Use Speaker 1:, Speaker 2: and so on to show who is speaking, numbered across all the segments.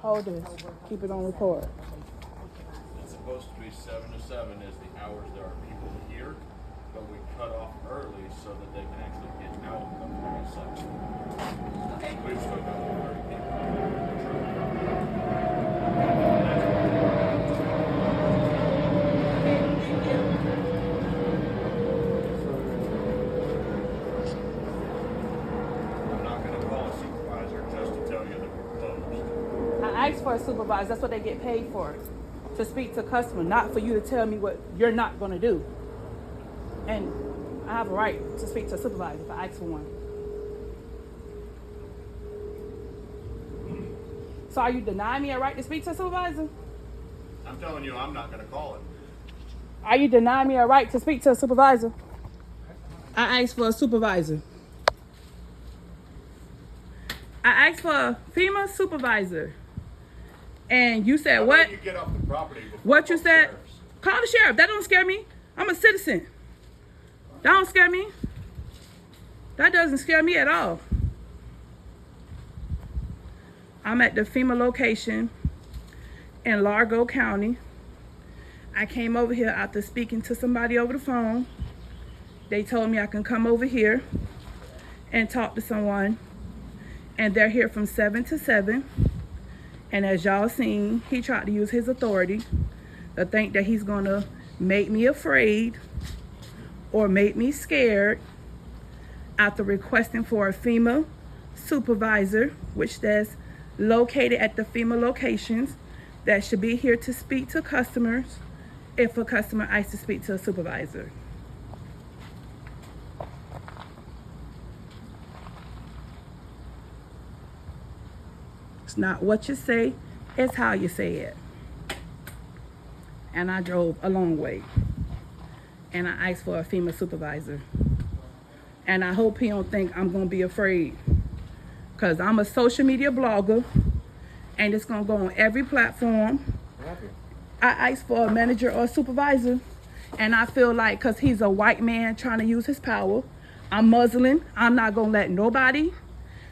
Speaker 1: Hold this. Keep it on record.
Speaker 2: It's supposed to be 7 to 7 is the hours there are people here, but we cut off early so that they can actually get out of 7. We've still got 30 I'm not going to call a supervisor just to tell you that we're closed.
Speaker 1: I asked for a supervisor. That's what they get paid for. To speak to customer, not for you to tell me what you're not going to do. And I have a right to speak to a supervisor if I ask for one. So are you denying me a right to speak to a supervisor?
Speaker 2: I'm telling you, I'm not going to call it.
Speaker 1: Are you denying me a right to speak to a supervisor? I asked for a supervisor. I asked for a FEMA supervisor. And you said what?
Speaker 2: You get off the property
Speaker 1: What you said? Call the sheriff. That don't scare me. I'm a citizen. That don't scare me. That doesn't scare me at all. I'm at the FEMA location in Largo County. I came over here after speaking to somebody over the phone. They told me I can come over here and talk to someone. And they're here from 7 to 7. And as y'all seen, he tried to use his authority to think that he's gonna make me afraid or make me scared after requesting for a FEMA supervisor, which that's located at the FEMA locations, that should be here to speak to customers if a customer asks to speak to a supervisor. It's not what you say, it's how you say it. And I drove a long way. And I asked for a FEMA supervisor. And I hope he don't think I'm gonna be afraid. Cause I'm a social media blogger and it's gonna go on every platform. I asked for a manager or a supervisor. And I feel like cause he's a white man trying to use his power, I'm Muslim, I'm not gonna let nobody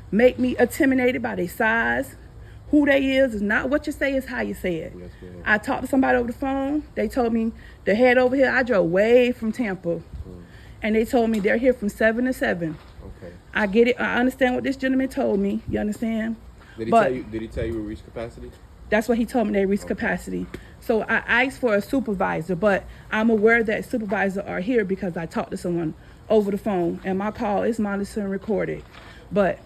Speaker 1: make me intimidated by their size. Who they is not what you say, is how you say it. Yes, I talked to somebody over the phone. They told me to head over here. I drove way from Tampa. And they told me they're here from 7 to 7.
Speaker 3: Okay.
Speaker 1: I get it. I understand what this gentleman told me. You understand?
Speaker 3: Did he tell you we reached capacity?
Speaker 1: That's what he told me, they reached capacity. So I asked for a supervisor, but I'm aware that supervisors are here because I talked to someone over the phone and my call is monitored and recorded. But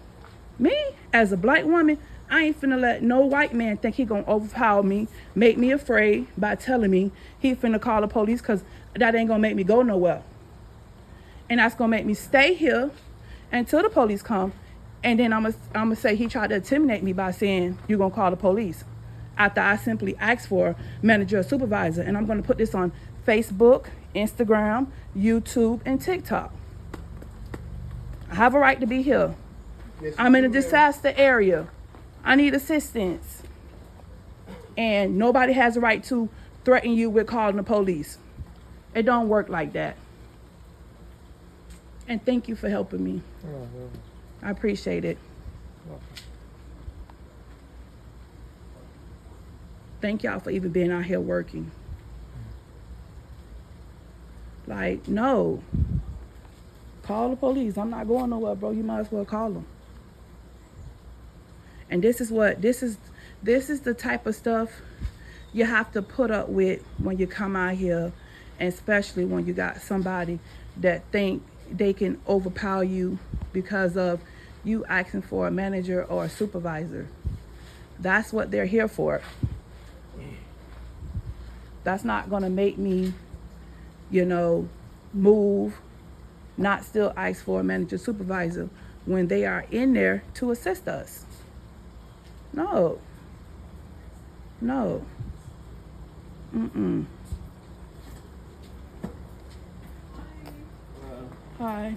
Speaker 1: me, as a black woman, I ain't finna let no white man think he gonna overpower me, make me afraid by telling me he finna call the police, cause that ain't gonna make me go nowhere. And that's gonna make me stay here until the police come. And then I'm gonna say he tried to intimidate me by saying you're gonna call the police. After I simply asked for manager or supervisor. And I'm gonna put this on Facebook, Instagram, YouTube, and TikTok. I have a right to be here. I'm in a disaster area. I need assistance. And nobody has a right to threaten you with calling the police. It don't work like that. And thank you for helping me. I appreciate it. Thank y'all for even being out here working. Like, no. Call the police. I'm not going nowhere, bro. You might as well call them. And this is the type of stuff you have to put up with when you come out here, and especially when you got somebody that think they can overpower you because of you asking for a manager or a supervisor. That's what they're here for. That's not gonna make me, move, not still ask for a manager, supervisor when they are in there to assist us. No. Hi.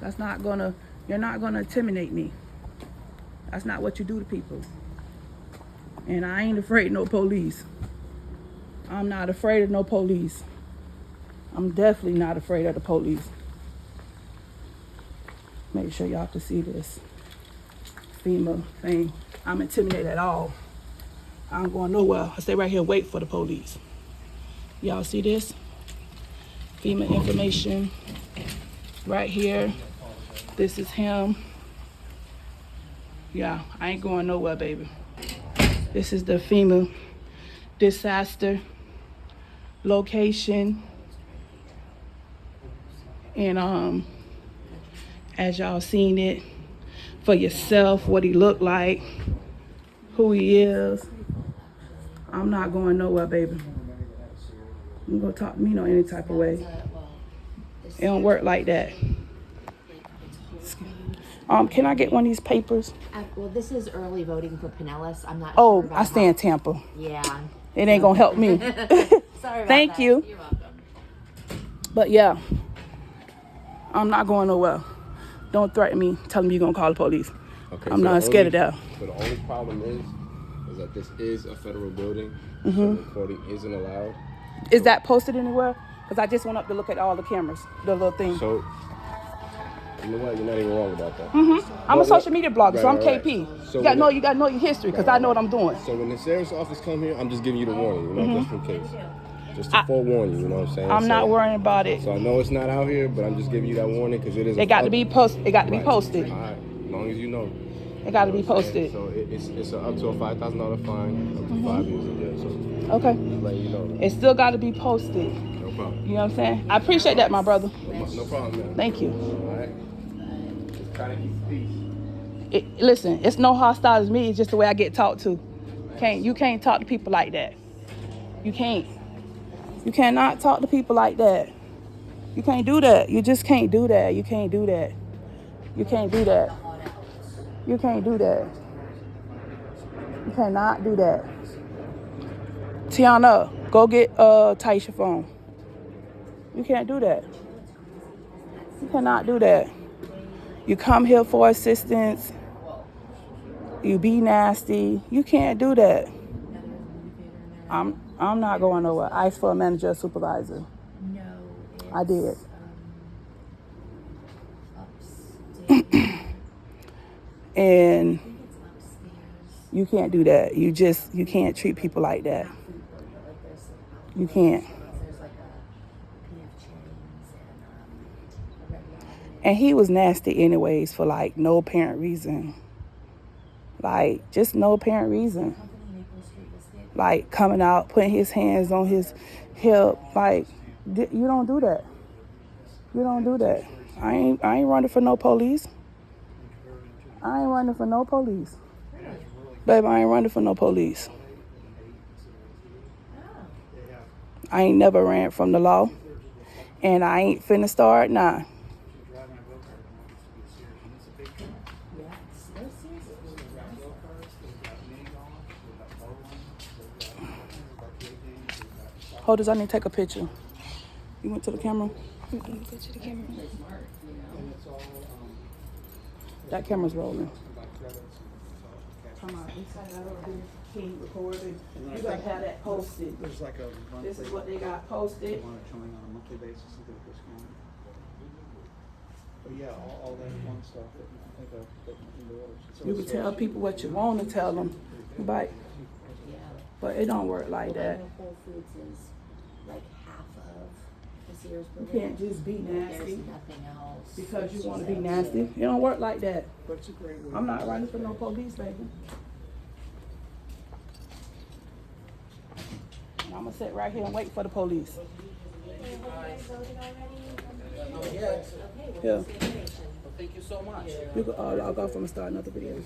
Speaker 1: You're not gonna intimidate me. That's not what you do to people. And I ain't afraid of no police. I'm not afraid of no police. I'm definitely not afraid of the police. Make sure y'all can see this. FEMA thing. I'm intimidated at all. I'm going nowhere. I stay right here and wait for the police. Y'all see this? FEMA information right here. This is him. Yeah, I ain't going nowhere, baby. This is the FEMA disaster location. And as y'all seen it for yourself, what he looked like, who he is. I'm not going nowhere, baby. You gonna talk to me no any type of way. It don't work like that. Can I get one of these papers?
Speaker 4: Well, this is early voting for Pinellas. I'm not sure
Speaker 1: Oh,
Speaker 4: about
Speaker 1: I stay in Tampa.
Speaker 4: Yeah.
Speaker 1: It ain't gonna help me.
Speaker 4: Sorry about
Speaker 1: Thank
Speaker 4: that.
Speaker 1: you.
Speaker 4: You're welcome.
Speaker 1: But yeah, I'm not going nowhere. Don't threaten me. Tell me you're gonna call the police.
Speaker 3: Okay,
Speaker 1: I'm
Speaker 3: so
Speaker 1: not scared of that.
Speaker 3: So the only problem is that this is a federal building, so recording isn't allowed.
Speaker 1: Is that posted anywhere? Because I just went up to look at all the cameras, the little thing.
Speaker 3: So, you know what? You're not even wrong about that.
Speaker 1: I'm a social media blogger, so I'm
Speaker 3: right.
Speaker 1: KP.
Speaker 3: So
Speaker 1: you gotta know your history, because I know what I'm doing.
Speaker 3: So when the sheriff's office come here, I'm just giving you the warning, you know, just in case. Just to forewarn you, you know what I'm saying?
Speaker 1: I'm not worrying about it.
Speaker 3: So I know it's not out here, but I'm just giving you that warning because it is.
Speaker 1: It got to be posted. It got to be posted.
Speaker 3: All right, as long as you know.
Speaker 1: It got to be posted.
Speaker 3: So it's up to a $5,000 fine, up to 5 years in jail. So
Speaker 1: Okay.
Speaker 3: just letting you know.
Speaker 1: It still got to be posted.
Speaker 3: No problem.
Speaker 1: You know what I'm saying? I appreciate that, my brother.
Speaker 3: No problem, man.
Speaker 1: Thank you.
Speaker 3: All right. Just trying to keep peace.
Speaker 1: Listen, it's no hostile to me. It's just the way I get talked to. You can't talk to people like that. You can't. You cannot talk to people like that. You can't do that. You just can't do that. You can't do that. You can't do that. You can't do that. You cannot do that. Tiana, go get Taisha phone. You can't do that. You cannot do that. You come here for assistance. You be nasty. You can't do that. I'm not going nowhere. I asked for a manager or supervisor.
Speaker 4: No,
Speaker 1: I did.
Speaker 4: Upstairs.
Speaker 1: And
Speaker 4: I think it's upstairs.
Speaker 1: you can't do that. You can't treat people like that.
Speaker 4: Like there's
Speaker 1: You can't.
Speaker 4: There's like a PF Chang's and a Red Robin.
Speaker 1: And he was nasty anyways for like no apparent reason. Like just no apparent reason.
Speaker 4: Company Maple Street was there.
Speaker 1: Like coming out, putting his hands on his hip. Like you don't do that. You don't do that. I ain't running for no police. I ain't running for no police. Baby, I ain't running for no police. I ain't never ran from the law. And I ain't finna start now. Hold this, I need to take a picture. You went to the camera?
Speaker 5: Go to the camera.
Speaker 1: That camera's rolling. Come on, we got that over here. King recorded. You gotta have that posted.
Speaker 6: There's like a monthly.
Speaker 1: This is what they got posted.
Speaker 6: They want it showing on a monthly basis instead of this one. But yeah, all that fun stuff that you can think of that you can do. So
Speaker 1: You can tell people what you want to tell them, but it don't work like that.
Speaker 4: Whole Foods is like half of the Sears
Speaker 1: You
Speaker 4: building.
Speaker 1: can't just be nasty
Speaker 4: There's nothing else.
Speaker 1: because you want to be nasty. It don't work like that.
Speaker 6: But it's a great way.
Speaker 1: I'm not running for no police, baby. And I'm gonna sit right here and wait for the police. Yeah.
Speaker 7: Thank you so much.
Speaker 1: You could log off and start another video.